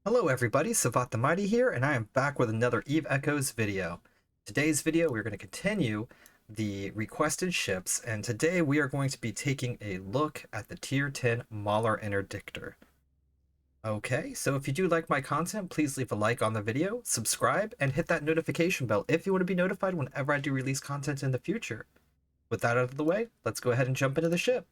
Hello everybody, Savat the Mighty here, and I am back with another Eve Echoes video. Today's video, we're going to continue the requested ships, and today we are going to be taking a look at the Tier 10 Mauler Interdictor. Okay, so if you do like my content, please leave a like on the video, subscribe, and hit that notification bell if you want to be notified whenever I do release content in the future. With that out of the way, let's go ahead and jump into the ship.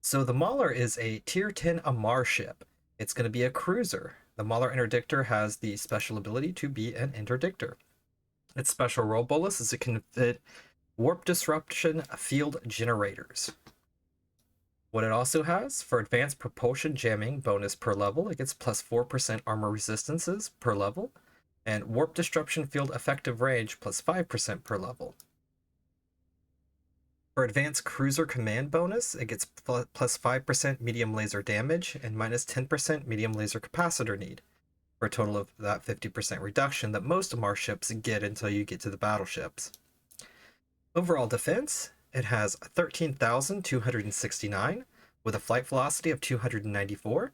So the Mauler is a Tier 10 Amar ship. It's going to be a cruiser. The Mauler Interdictor has the special ability to be an interdictor. Its special role bonus is it can fit warp disruption field generators. What it also has, for advanced propulsion jamming bonus per level, it gets plus 4% armor resistances per level, and warp disruption field effective range plus 5% per level. For advanced cruiser command bonus, it gets plus 5% medium laser damage and minus 10% medium laser capacitor need, for a total of that 50% reduction that most of our ships get until you get to the battleships. Overall defense, it has 13,269 with a flight velocity of 294,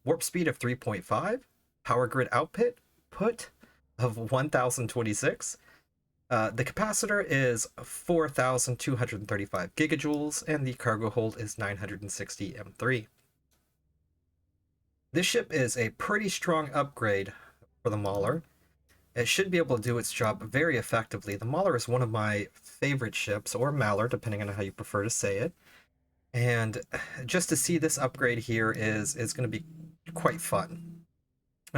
warp speed of 3.5, power grid output of 1,026. The capacitor is 4,235 gigajoules, and the cargo hold is 960 M3. This ship is a pretty strong upgrade for the Mauler. It should be able to do its job very effectively. The Mauler is one of my favorite ships, or Mauler, depending on how you prefer to say it. And just to see this upgrade here is going to be quite fun.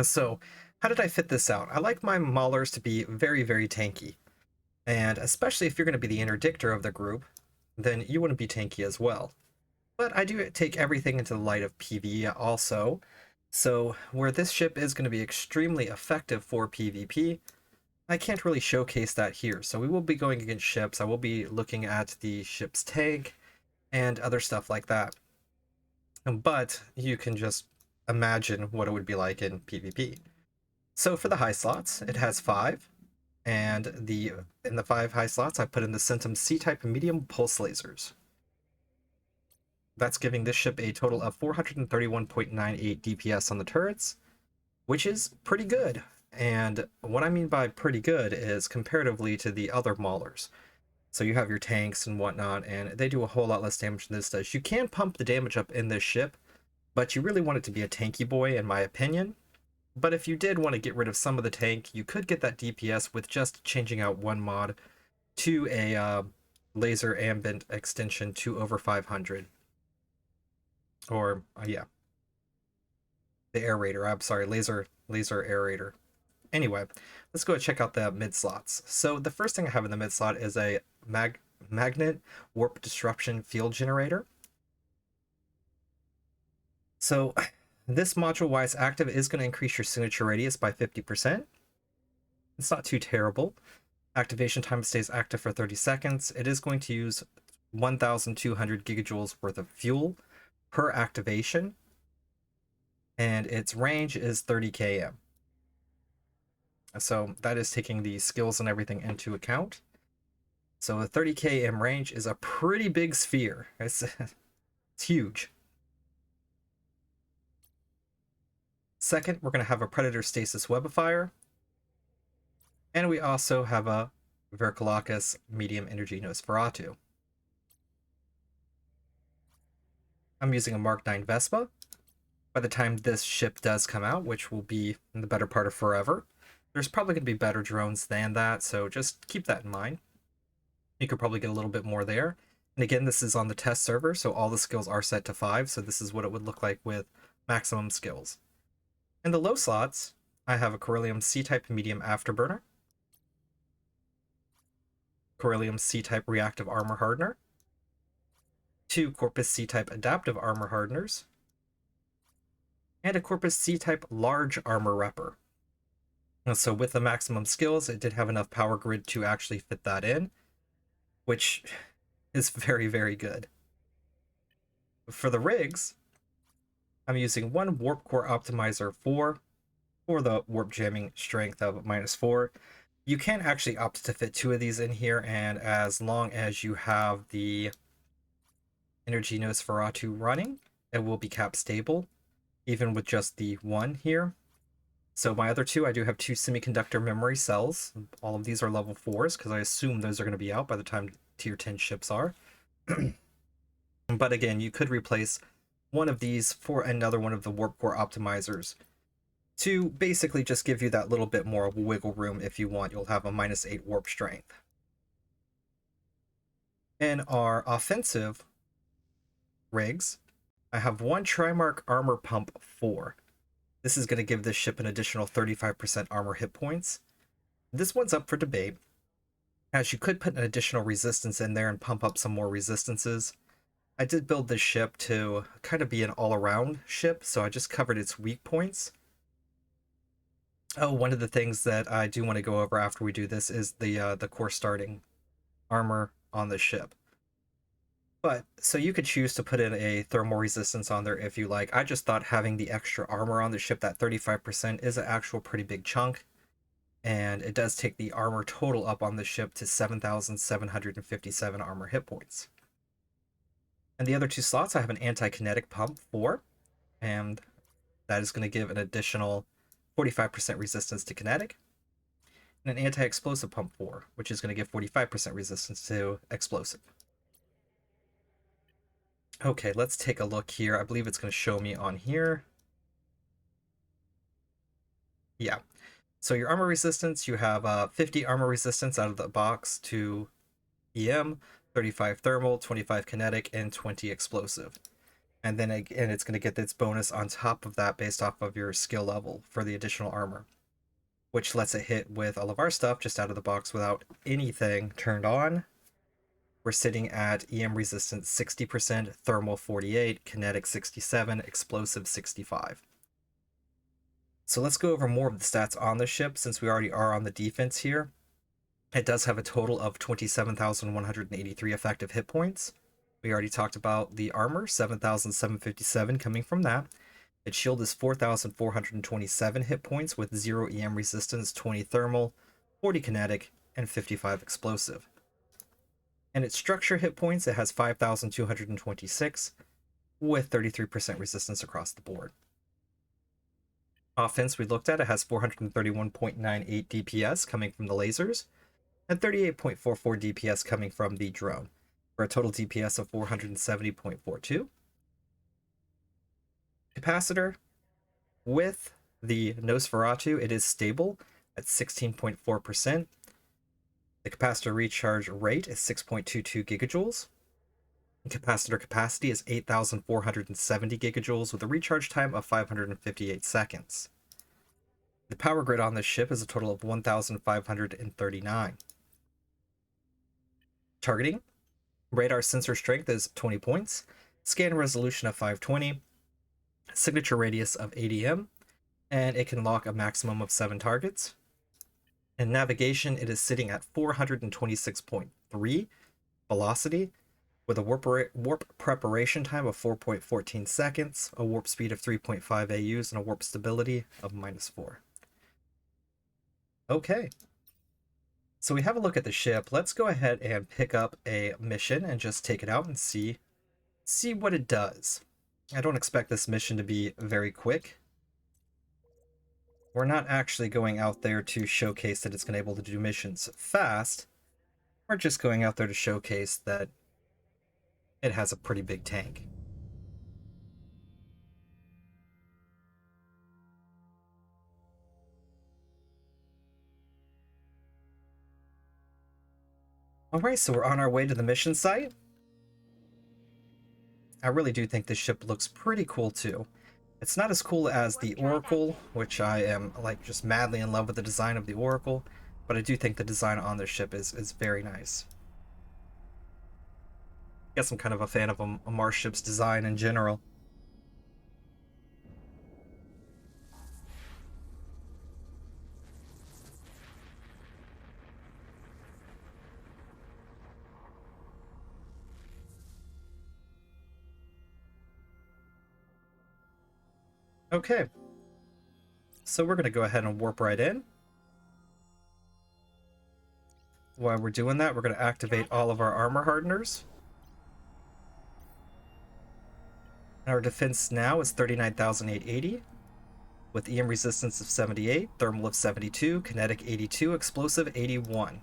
So, how did I fit this out? I like my Maulers to be very, very tanky. And especially if you're going to be the interdictor of the group, then you want to be tanky as well. But I do take everything into the light of PvE also. So where this ship is going to be extremely effective for PvP, I can't really showcase that here. So we will be going against ships. I will be looking at the ship's tank and other stuff like that. But you can just imagine what it would be like in PvP. So for the high slots, it has 5. And in the 5 high slots, I put in the Centum C-type medium pulse lasers. That's giving this ship a total of 431.98 DPS on the turrets, which is pretty good. And what I mean by pretty good is comparatively to the other Maulers. So you have your tanks and whatnot, and they do a whole lot less damage than this does. You can pump the damage up in this ship, but you really want it to be a tanky boy, in my opinion. But if you did want to get rid of some of the tank, you could get that DPS with just changing out one mod to a laser ambient extension to over 500. Or, yeah. The aerator, I'm sorry, laser aerator. Anyway, let's go check out the mid slots. So the first thing I have in the mid slot is a magnet warp disruption field generator. So this module-wise active is going to increase your signature radius by 50%. It's not too terrible. Activation time stays active for 30 seconds. It is going to use 1,200 gigajoules worth of fuel per activation. And its range is 30 km. So that is taking the skills and everything into account. So the 30 km range is a pretty big sphere. It's huge. Second, we're going to have a Predator Stasis Webifier. And we also have a Verkalakis Medium Energy Nosferatu. I'm using a Mark 9 Vespa. By the time this ship does come out, which will be in the better part of forever, there's probably going to be better drones than that, so just keep that in mind. You could probably get a little bit more there. And again, this is on the test server, so all the skills are set to 5, so this is what it would look like with maximum skills. In the low slots, I have a Corellium C-type medium afterburner, Corellium C-type reactive armor hardener, 2 Corpus C-type adaptive armor hardeners, and a Corpus C-type large armor repper. So with the maximum skills, it did have enough power grid to actually fit that in, which is very, very good. For the rigs, I'm using one warp core optimizer for the warp jamming strength of -4. You can actually opt to fit 2 of these in here, and as long as you have the Energy Nosferatu running, it will be cap stable. even with just the one here. So my other two, I do have two semiconductor memory cells. All of these are level 4s because I assume those are going to be out by the time tier 10 ships are. But again, you could replace one of these for another one of the warp core optimizers to basically just give you that little bit more wiggle room if you want. You'll have a -8 warp strength. In our offensive rigs, I have one Trimark Armor Pump 4. This is going to give this ship an additional 35% armor hit points. This one's up for debate, as you could put an additional resistance in there and pump up some more resistances. I did build this ship to kind of be an all-around ship, so I just covered its weak points. Oh, one of the things that I do want to go over after we do this is the core starting armor on the ship. But, so you could choose to put in a thermal resistance on there if you like. I just thought having the extra armor on the ship, that 35%, is an actual pretty big chunk. And it does take the armor total up on the ship to 7,757 armor hit points. And the other two slots, I have an anti-kinetic pump 4, and that is going to give an additional 45% resistance to kinetic. And an anti-explosive pump 4, which is going to give 45% resistance to explosive. Okay, let's take a look here. I believe it's going to show me on here. Yeah. So your armor resistance, you have 50 armor resistance out of the box to EM, 35 thermal, 25 kinetic, and 20 explosive. And then again, it's going to get its bonus on top of that based off of your skill level for the additional armor, which lets it hit with all of our stuff just out of the box without anything turned on. We're sitting at EM resistance 60%, thermal 48, kinetic 67, explosive 65. So let's go over more of the stats on the ship since we already are on the defense here. It does have a total of 27,183 effective hit points. We already talked about the armor, 7,757 coming from that. Its shield is 4,427 hit points with 0 EM resistance, 20 thermal, 40 kinetic, and 55 explosive. And its structure hit points, it has 5,226 with 33% resistance across the board. Offense we looked at, it has 431.98 DPS coming from the lasers, and 38.44 DPS coming from the drone, for a total DPS of 470.42. Capacitor, with the Nosferatu, it is stable at 16.4%. The capacitor recharge rate is 6.22 gigajoules. The capacitor capacity is 8,470 gigajoules with a recharge time of 558 seconds. The power grid on this ship is a total of 1,539. Targeting, radar sensor strength is 20 points, scan resolution of 520, signature radius of 80 m, and it can lock a maximum of 7 targets. In navigation, it is sitting at 426.3 velocity, with a warp preparation time of 4.14 seconds, a warp speed of 3.5 AUs, and a warp stability of -4. Okay. So we have a look at the ship. Let's go ahead and pick up a mission and just take it out and see what it does. I don't expect this mission to be very quick. We're not actually going out there to showcase that it's going to be able to do missions fast. We're just going out there to showcase that it has a pretty big tank. Alright, so we're on our way to the mission site. I really do think this ship looks pretty cool too. It's not as cool as the Oracle, which I am like just madly in love with the design of the Oracle, but I do think the design on this ship is very nice. I guess I'm kind of a fan of a Mars ship's design in general. Okay, so we're going to go ahead and warp right in. While we're doing that, we're going to activate all of our armor hardeners. Our defense now is 39,880, with EM resistance of 78, thermal of 72, kinetic 82, explosive 81.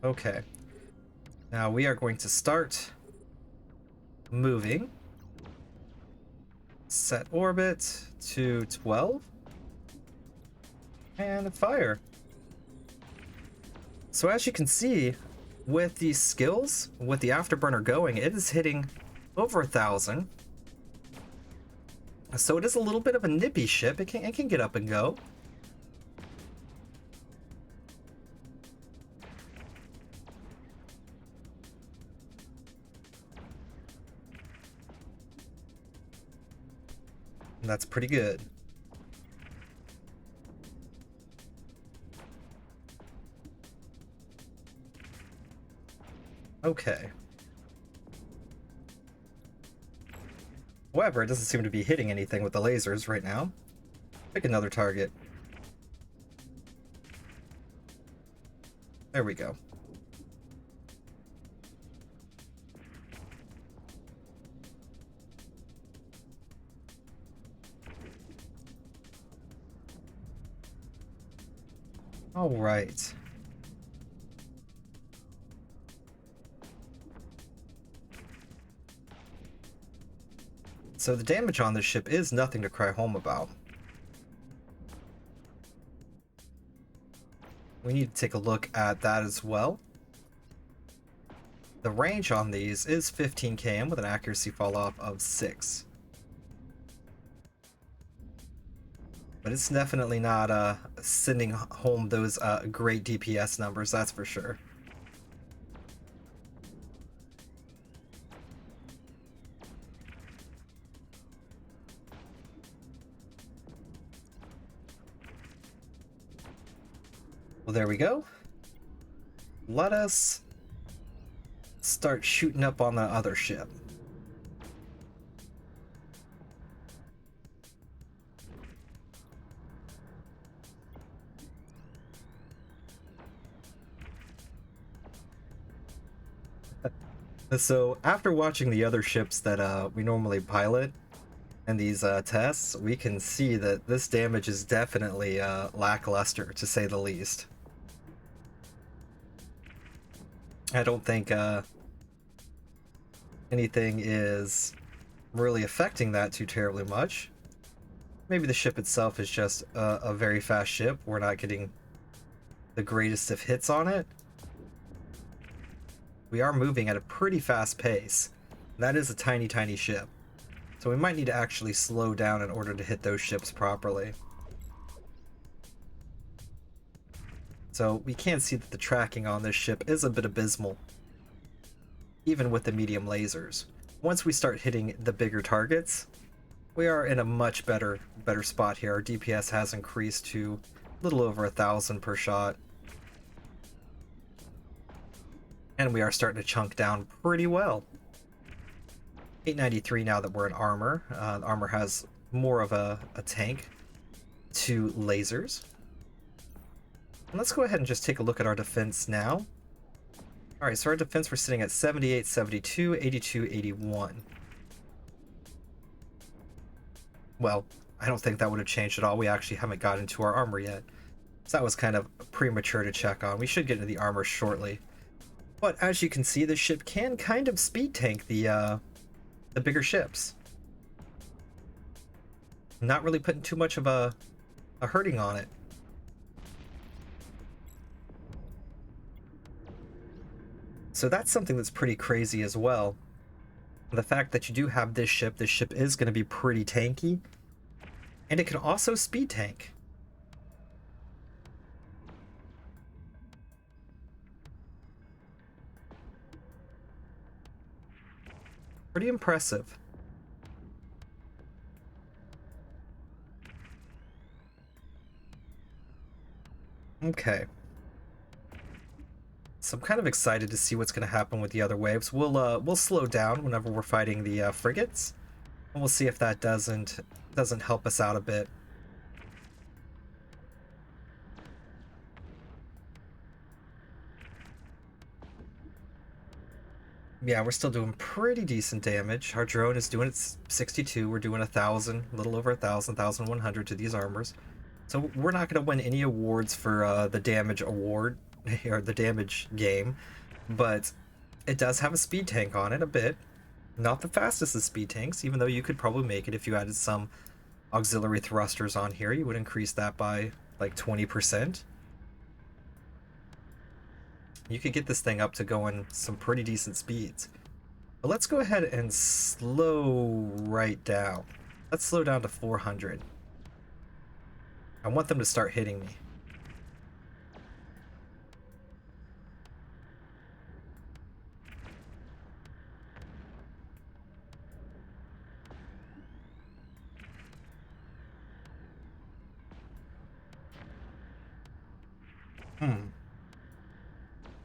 Okay. Now we are going to start moving. Set orbit to 12. And fire. So as you can see, with these skills, with the afterburner going, it is hitting over 1,000. So it is a little bit of a nippy ship. It can get up and go. And that's pretty good. Okay. However, it doesn't seem to be hitting anything with the lasers right now. Pick another target. There we go. All right. So the damage on this ship is nothing to cry home about. We need to take a look at that as well. The range on these is 15 km with an accuracy fall-off of 6. But it's definitely not sending home those great DPS numbers, that's for sure. Well, there we go. Let us start shooting up on the other ship. So after watching the other ships that we normally pilot in these tests, we can see that this damage is definitely lackluster, to say the least. I don't think anything is really affecting that too terribly much. Maybe the ship itself is just a very fast ship. We're not getting the greatest of hits on it. We are moving at a pretty fast pace. That is a tiny, tiny ship. So we might need to actually slow down in order to hit those ships properly. So we can see that the tracking on this ship is a bit abysmal, even with the medium lasers. Once we start hitting the bigger targets, we are in a much better spot here. Our DPS has increased to a little over 1,000 per shot. And we are starting to chunk down pretty well. 893 now that we're in armor. The armor has more of a tank to lasers. And let's go ahead and just take a look at our defense now. Alright, so our defense, we're sitting at 78, 72, 82, 81. Well, I don't think that would have changed at all. We actually haven't got into our armor yet. So that was kind of premature to check on. We should get into the armor shortly. But as you can see, the ship can kind of speed tank the bigger ships. Not really putting too much of a hurting on it. So that's something that's pretty crazy as well. The fact that you do have this ship is going to be pretty tanky. And it can also speed tank. Pretty impressive. Okay. So I'm kind of excited to see what's going to happen with the other waves. We'll slow down whenever we're fighting the frigates, and we'll see if that doesn't help us out a bit. Yeah, we're still doing pretty decent damage. Our drone is doing its 62. We're doing 1,000, a little over 1,000, 1,100 to these armors. So we're not going to win any awards for the damage award or the damage game, but it does have a speed tank on it a bit. Not the fastest of speed tanks, even though you could probably make it if you added some auxiliary thrusters on here. You would increase that by like 20%. You could get this thing up to going some pretty decent speeds. But let's go ahead and slow right down. Let's slow down to 400. I want them to start hitting me.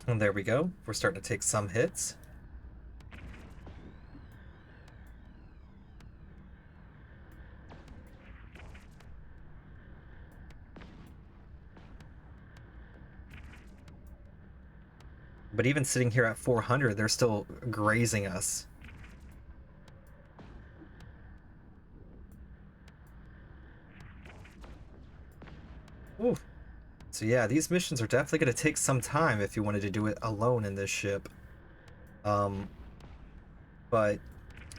And there we go. We're starting to take some hits. But even sitting here at 400, they're still grazing us. Ooh. So yeah, these missions are definitely going to take some time if you wanted to do it alone in this ship. But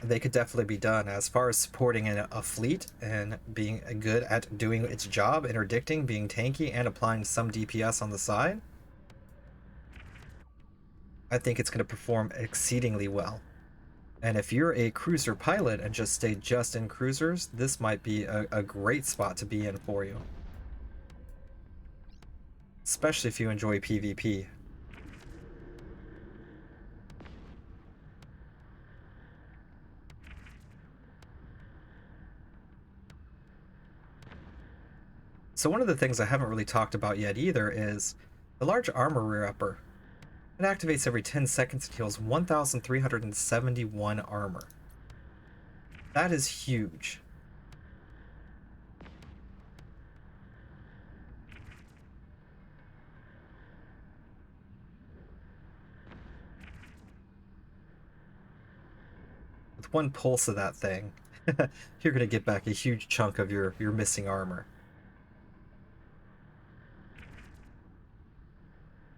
they could definitely be done. As far as supporting a fleet and being good at doing its job, interdicting, being tanky, and applying some DPS on the side, I think it's going to perform exceedingly well. And if you're a cruiser pilot and just stay just in cruisers, this might be a great spot to be in for you. Especially if you enjoy PvP. So one of the things I haven't really talked about yet either is the large armor rear-upper. It activates every 10 seconds and heals 1,371 armor. That is huge. With one pulse of that thing, you're going to get back a huge chunk of your missing armor.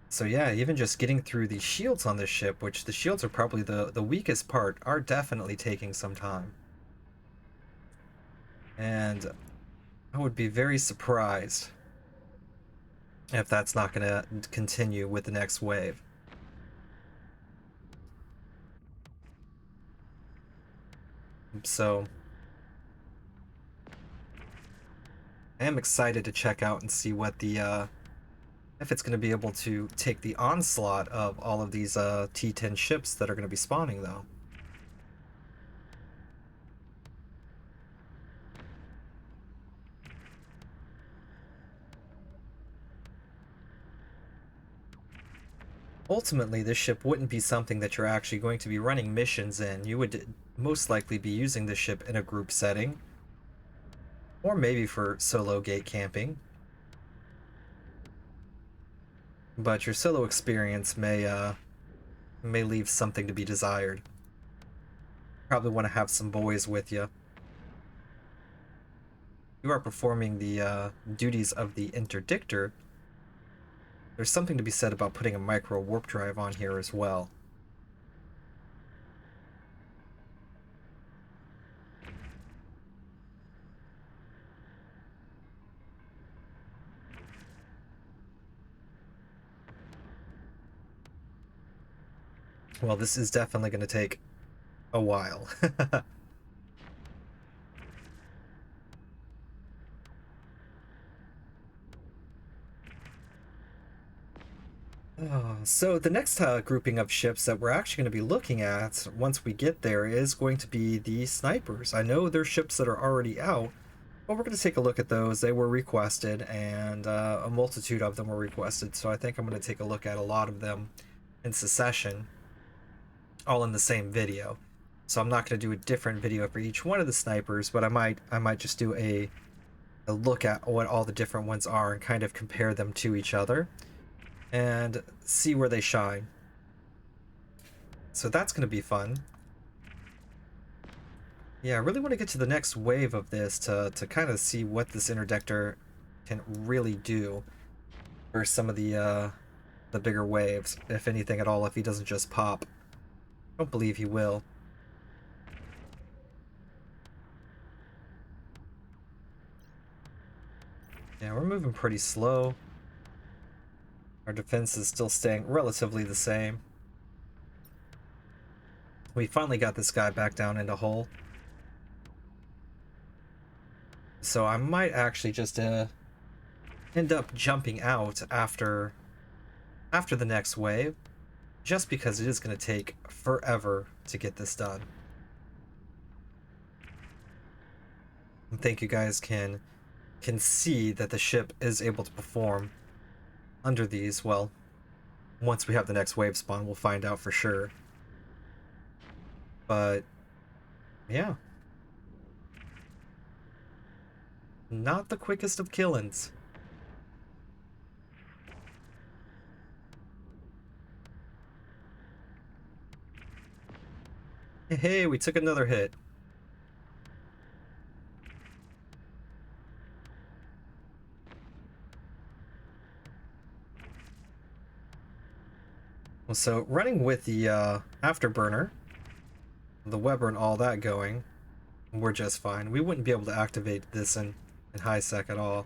So yeah, even just getting through the shields on this ship, which the shields are probably the weakest part, are definitely taking some time. And I would be very surprised if that's not going to continue with the next wave. So I am excited to check out and see what the if it's going to be able to take the onslaught of all of these T10 ships that are going to be spawning, though. Ultimately, this ship wouldn't be something that you're actually going to be running missions in. You would most likely be using this ship in a group setting, or maybe for solo gate camping. But your solo experience may leave something to be desired. Probably want to have some boys with you. You are performing the duties of the Interdictor. There's something to be said about putting a micro warp drive on here as well. Well, this is definitely going to take a while. So the next grouping of ships that we're actually going to be looking at once we get there is going to be the snipers. I know there's ships that are already out, but we're going to take a look at those. They were requested, and a multitude of them were requested, so I think I'm going to take a look at a lot of them in succession, all in the same video. So I'm not going to do a different video for each one of the snipers, but I might just do a look at what all the different ones are and kind of compare them to each other and see where they shine. So that's going to be fun. Yeah, I really want to get to the next wave of this to kind of see what this interdictor can really do for some of the bigger waves, if anything at all, if he doesn't just pop. I don't believe he will. Yeah, we're moving pretty slow. Our defense is still staying relatively the same. We finally got this guy back down into hull. So I might actually just end up jumping out after the next wave, just because it is going to take forever to get this done. I think you guys can see that the ship is able to perform under these. Well, once we have the next wave spawn, we'll find out for sure. But yeah, not the quickest of killings. Hey, we took another hit. So running with the afterburner, the Weber and all that going, we're just fine. We wouldn't be able to activate this in high sec at all.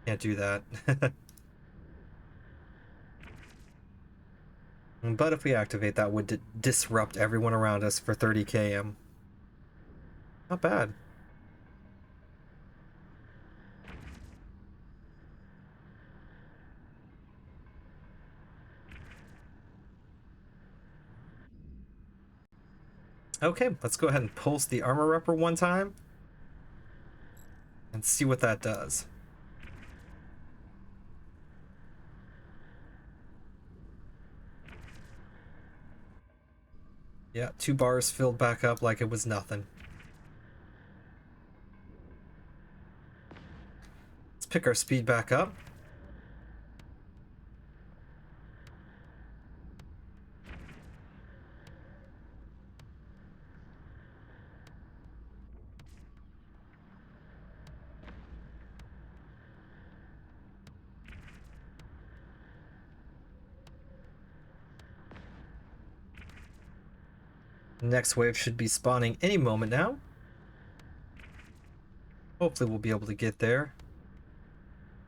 Can't do that. But if we activate, that would disrupt everyone around us for 30 km. Not bad. Okay, let's go ahead and pulse the armor repper one time and see what that does. Yeah, 2 bars filled back up like it was nothing. Let's pick our speed back up. Next wave should be spawning any moment now. Hopefully we'll be able to get there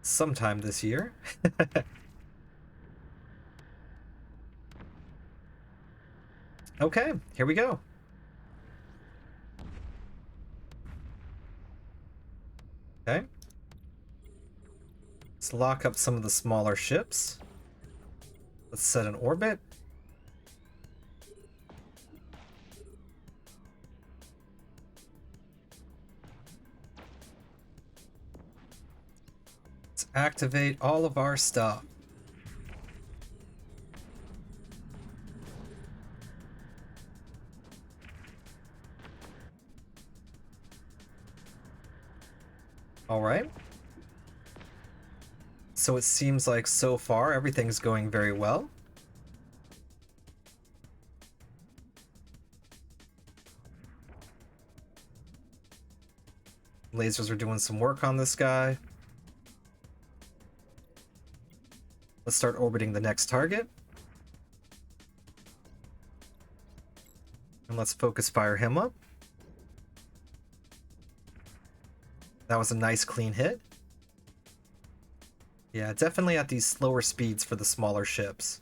sometime this year. Okay, here we go. Okay. Let's lock up some of the smaller ships. Let's set an orbit. Let's activate all of our stuff. All right. So it seems like so far everything's going very well. Lasers are doing some work on this guy. Let's start orbiting the next target. And let's focus fire him up. That was a nice clean hit. Yeah, definitely at these slower speeds for the smaller ships.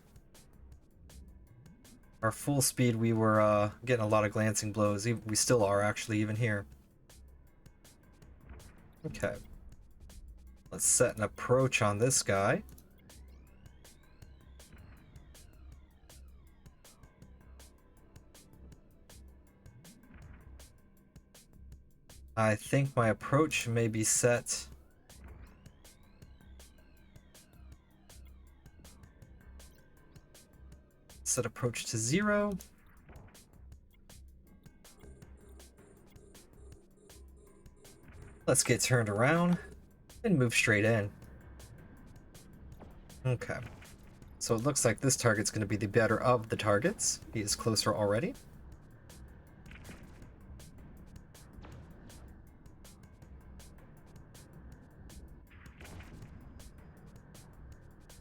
Our full speed, we were getting a lot of glancing blows. We still are, actually, even here. Okay. Let's set an approach on this guy. I think my approach may be set. Set approach to 0. Let's get turned around and move straight in. Okay. So it looks like this target's going to be the better of the targets. He is closer already.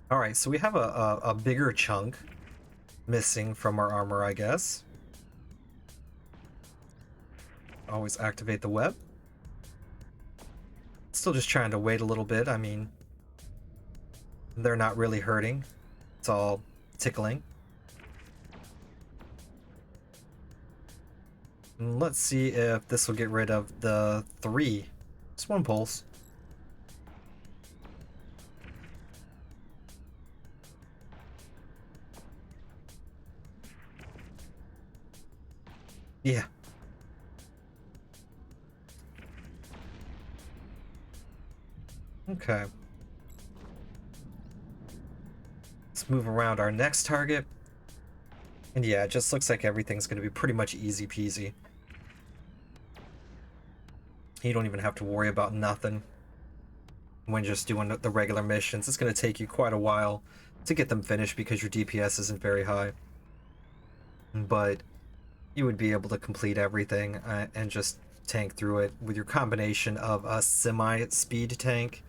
Alright, so we have a bigger chunk missing from our armor, I guess. Always activate the web. Still just trying to wait a little bit. I mean, they're not really hurting. It's all tickling. And let's see if this will get rid of the 3. Just 1 pulse. Yeah. Okay. Let's move around our next target. And yeah, it just looks like everything's going to be pretty much easy peasy. You don't even have to worry about nothing when just doing the regular missions. It's going to take you quite a while to get them finished because your DPS isn't very high. But you would be able to complete everything and just tank through it with your combination of a semi-speed tank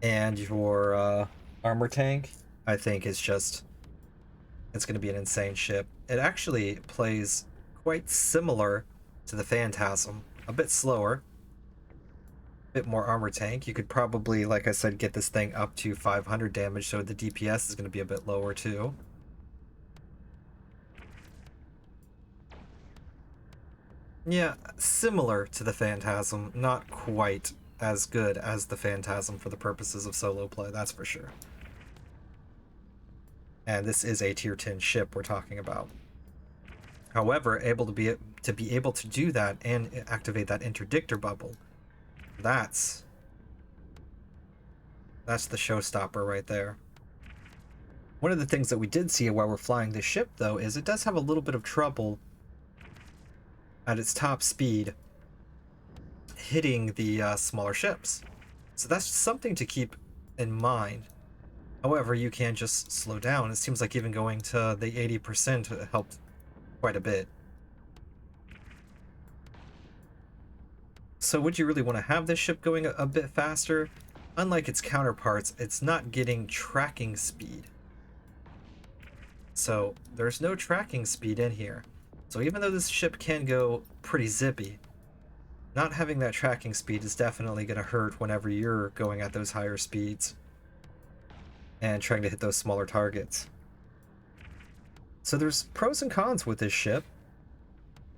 and your armor tank. I think it's going to be an insane ship. It actually plays quite similar to the Phantasm, a bit slower, a bit more armor tank. You could probably, like I said, get this thing up to 500 damage, so the DPS is going to be a bit lower too. Yeah, similar to the Phantasm, not quite as good as the Phantasm for the purposes of solo play, that's for sure. And this is a tier 10 ship we're talking about. However, able to be able to do that and activate that interdictor bubble, that's the showstopper right there. One of the things that we did see while we're flying this ship, though, is it does have a little bit of trouble at its top speed hitting the smaller ships. So that's something to keep in mind. However, you can just slow down. It seems like even going to the 80% helped quite a bit. So would you really want to have this ship going a bit faster? Unlike its counterparts, it's not getting tracking speed. So there's no tracking speed in here. So even though this ship can go pretty zippy, not having that tracking speed is definitely going to hurt whenever you're going at those higher speeds and trying to hit those smaller targets. So there's pros and cons with this ship,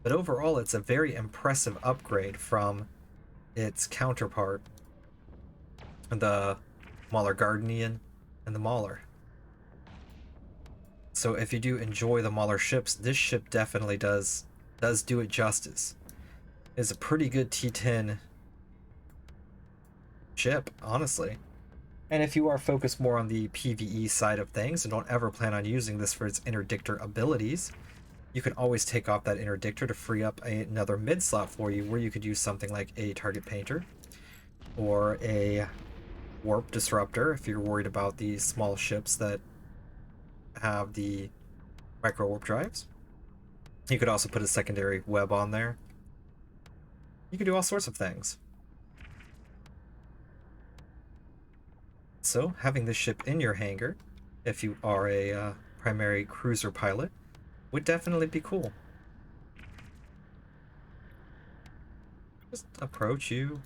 but overall it's a very impressive upgrade from its counterpart, the Mauler Guardian and the Mauler. So if you do enjoy the Mauler ships, this ship definitely does do it justice. It's a pretty good T10 ship, honestly. And if you are focused more on the PvE side of things and don't ever plan on using this for its interdictor abilities, you can always take off that interdictor to free up another mid slot for you, where you could use something like a target painter or a warp disruptor if you're worried about the small ships that have the micro warp drives. You could also put a secondary web on there. You could do all sorts of things. So having this ship in your hangar, if you are a primary cruiser pilot, would definitely be cool. Just approach you.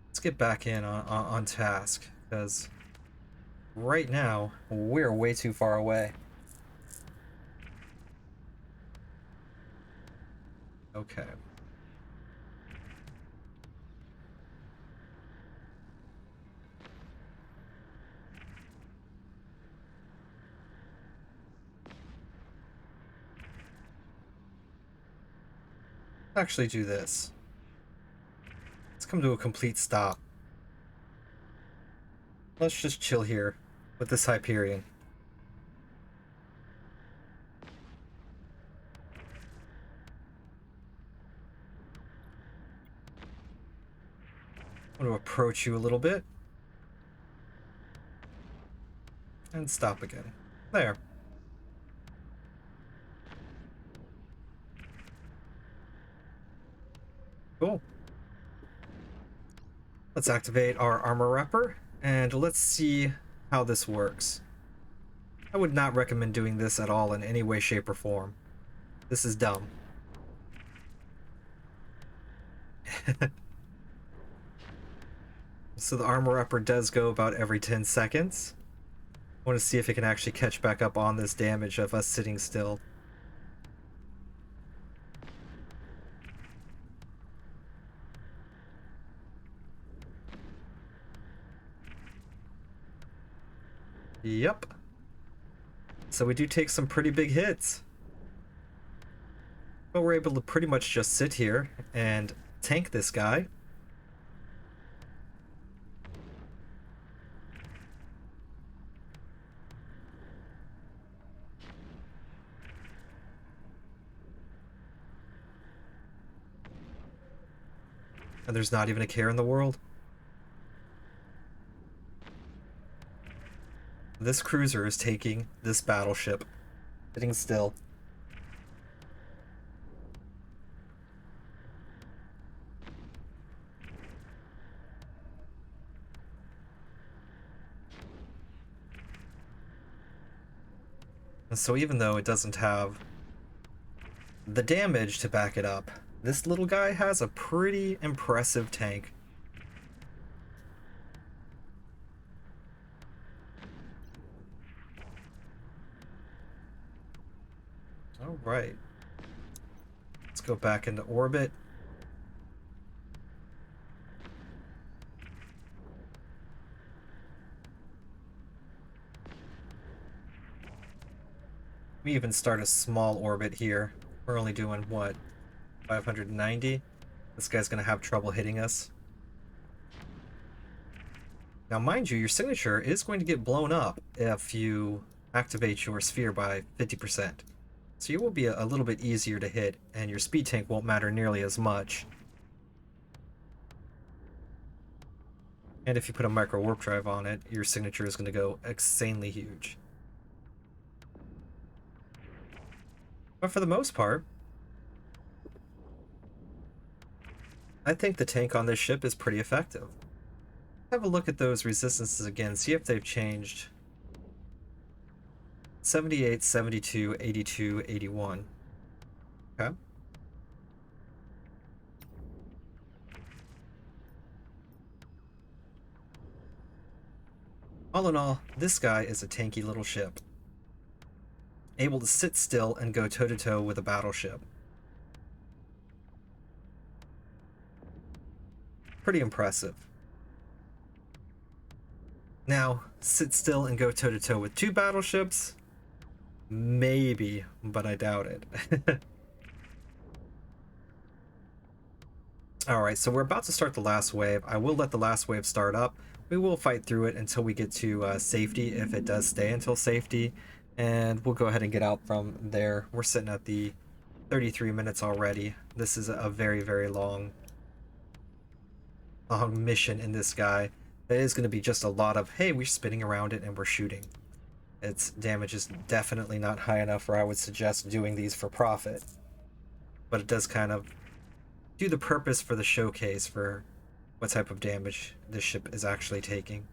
Let's get back in on task, because right now we're way too far away. Okay. Actually do this. Let's come to a complete stop. Let's just chill here with this Hyperion. I'm going to approach you a little bit. And stop again. There. Cool. Let's activate our armor wrapper, and let's see how this works. I would not recommend doing this at all in any way, shape, or form. This is dumb. So the armor wrapper does go about every 10 seconds. I want to see if it can actually catch back up on this damage of us sitting still. Yep. So we do take some pretty big hits. But we're able to pretty much just sit here and tank this guy. And there's not even a care in the world. This cruiser is taking this battleship, sitting still. And so even though it doesn't have the damage to back it up, this little guy has a pretty impressive tank. All right. Let's go back into orbit. We even start a small orbit here. We're only doing, what, 590? This guy's gonna have trouble hitting us. Now, mind you, your signature is going to get blown up if you activate your sphere by 50%. So you will be a little bit easier to hit, and your speed tank won't matter nearly as much. And if you put a micro warp drive on it, your signature is going to go insanely huge. But for the most part, I think the tank on this ship is pretty effective. Have a look at those resistances again, see if they've changed. 78, 72, 82, 81. Okay. All in all, this guy is a tanky little ship, able to sit still and go toe-to-toe with a battleship. Pretty impressive. Now, sit still and go toe-to-toe with two battleships? Maybe, but I doubt it. Alright, so we're about to start the last wave. I will let the last wave start up. We will fight through it until we get to safety, if it does stay until safety. And we'll go ahead and get out from there. We're sitting at the 33 minutes already. This is a very, very long mission in this guy. It is going to be just a lot of, hey, we're spinning around it and we're shooting. Its damage is definitely not high enough where I would suggest doing these for profit. But it does kind of do the purpose for the showcase for what type of damage this ship is actually taking.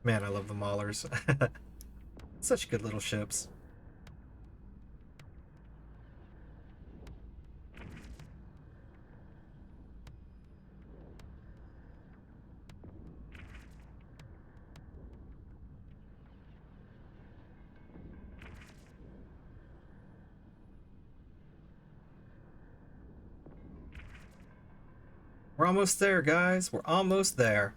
Man, I love the Maulers. Such good little ships. We're almost there, guys. We're almost there.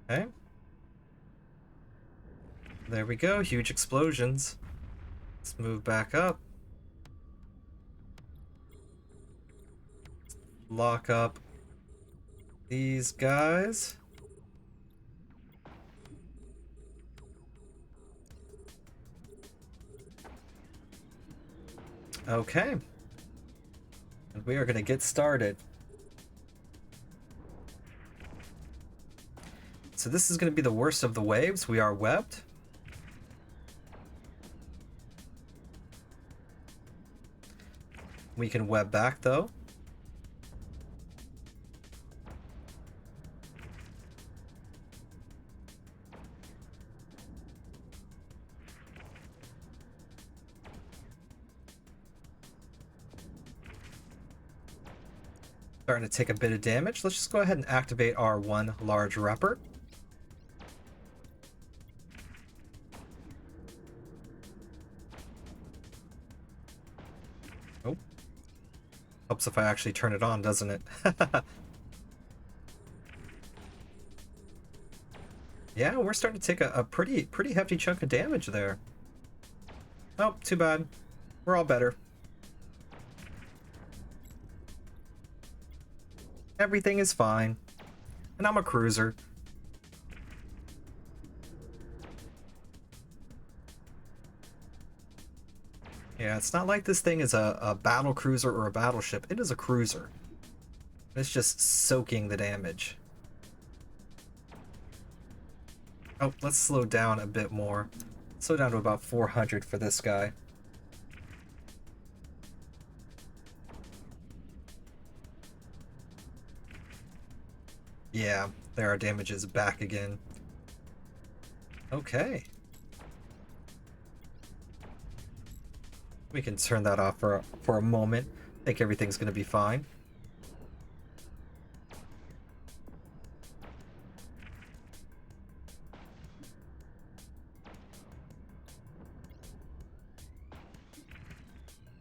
Okay. There we go. Huge explosions. Let's move back up. Lock up. these guys. Okay. And we are going to get started. So this is going to be the worst of the waves. We are webbed. We can web back though. Starting to take a bit of damage. Let's just go ahead and activate our one large repper. Oh. Helps if I actually turn it on, doesn't it? Yeah, we're starting to take a pretty hefty chunk of damage there. Oh, too bad. We're all better. Everything is fine. And I'm a cruiser. Yeah, it's not like this thing is a battle cruiser or a battleship. It is a cruiser. It's just soaking the damage. Oh, let's slow down a bit more. Slow down to about 400 for this guy. Yeah, there our damage is back again. Okay. We can turn that off for a moment. I think everything's going to be fine.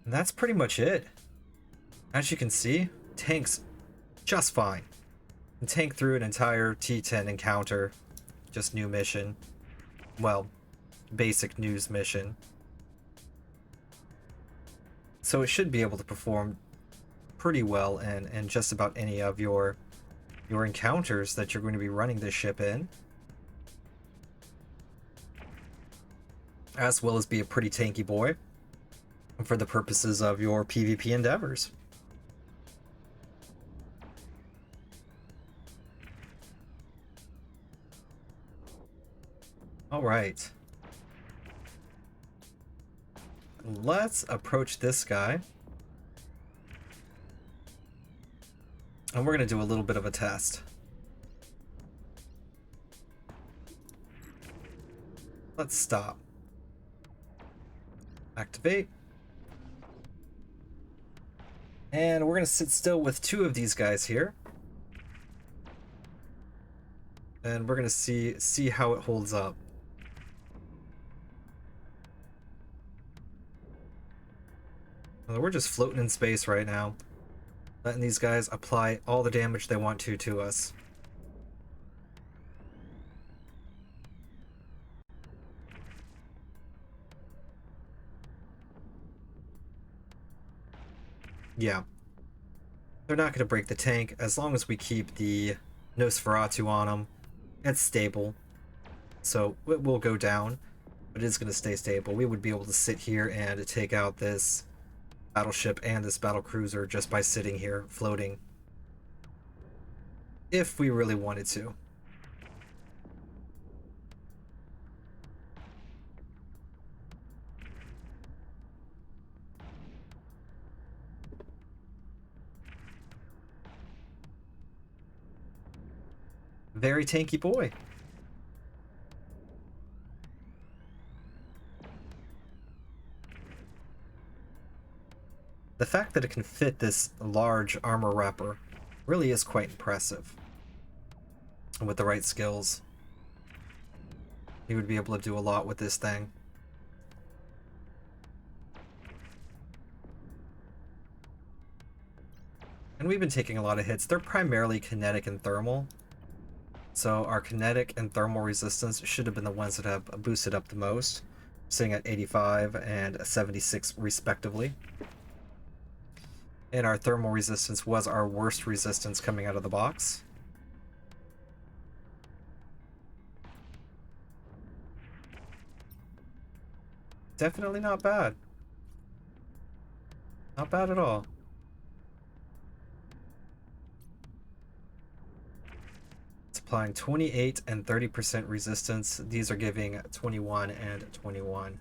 And that's pretty much it. As you can see, tank's just fine. And tank through an entire T10 encounter. Just new mission. Well, basic news mission. So it should be able to perform pretty well in just about any of your encounters that you're going to be running this ship in. As well as be a pretty tanky boy for the purposes of your PvP endeavors. Alright. Let's approach this guy. And we're going to do a little bit of a test. Let's stop. Activate. And we're going to sit still with two of these guys here. And we're going to see how it holds up. Well, we're just floating in space right now, letting these guys apply all the damage they want to us. Yeah. They're not going to break the tank as long as we keep the Nosferatu on them. It's stable. So it will go down, but it is going to stay stable. We would be able to sit here and take out this battleship and this battle cruiser just by sitting here floating. If we really wanted to. Very tanky boy. The fact that it can fit this large armor wrapper really is quite impressive. And with the right skills, you would be able to do a lot with this thing. And we've been taking a lot of hits. They're primarily kinetic and thermal. So our kinetic and thermal resistance should have been the ones that have boosted up the most, sitting at 85 and 76 respectively. And our thermal resistance was our worst resistance coming out of the box. Definitely not bad. Not bad at all. It's applying 28 and 30% resistance. These are giving 21 and 21.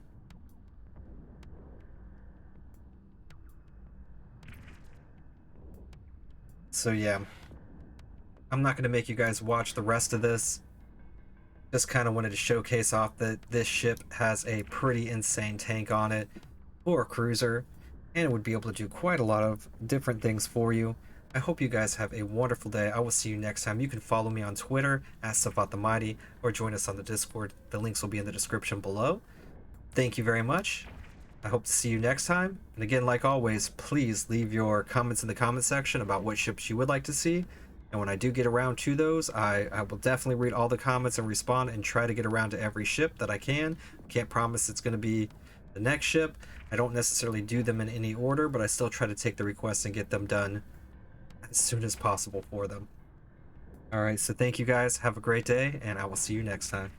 So yeah, I'm not going to make you guys watch the rest of this. Just kind of wanted to showcase off that this ship has a pretty insane tank on it for a cruiser, and it would be able to do quite a lot of different things for you. I hope you guys have a wonderful day. I will see you next time. You can follow me on Twitter at Savat the Mighty, or join us on the Discord. The links will be in the description below. Thank you very much. I hope to see you next time. And again, like always, please leave your comments in the comment section about what ships you would like to see. And when I do get around to those, I will definitely read all the comments and respond and try to get around to every ship that I can. Can't promise it's going to be the next ship. I don't necessarily do them in any order, but I still try to take the requests and get them done as soon as possible for them. Alright, so thank you guys. Have a great day, and I will see you next time.